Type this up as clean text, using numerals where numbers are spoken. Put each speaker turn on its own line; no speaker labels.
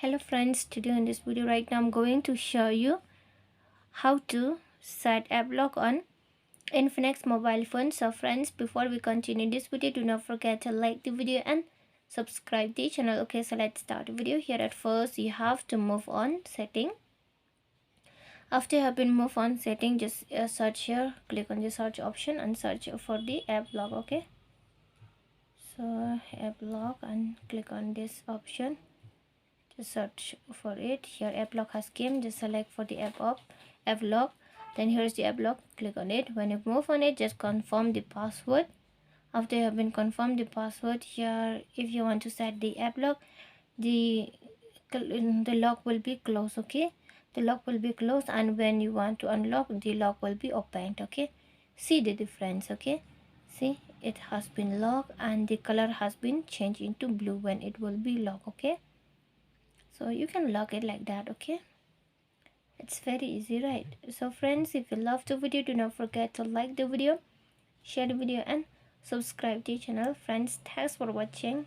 Hello friends, today in this video right now I'm going to show you how to set AppLock on Infinix mobile phone. So friends, before we continue this video, do not forget to like the video and subscribe the channel. Okay, so let's start the video. Here at first you have to move on setting. After you have been moved on setting, just search here, click on the search option and search for the AppLock. Okay, so AppLock and click on this option. Just search for it. Here AppLock has came. Just select for the AppLock. Then here's the AppLock. Click on it. When you move on it, just confirm the password. After you have been confirmed the password, here if you want to set the AppLock, the lock will be closed. Okay, the lock will be closed, and when you want to unlock, the lock will be opened. Okay, see the difference. Okay, see it has been locked and the color has been changed into blue when it will be locked. Okay, so you can lock it like that. Okay, it's very easy, right? So friends, if you love the video, do not forget to like the video, share the video and subscribe to the channel. Friends, thanks for watching.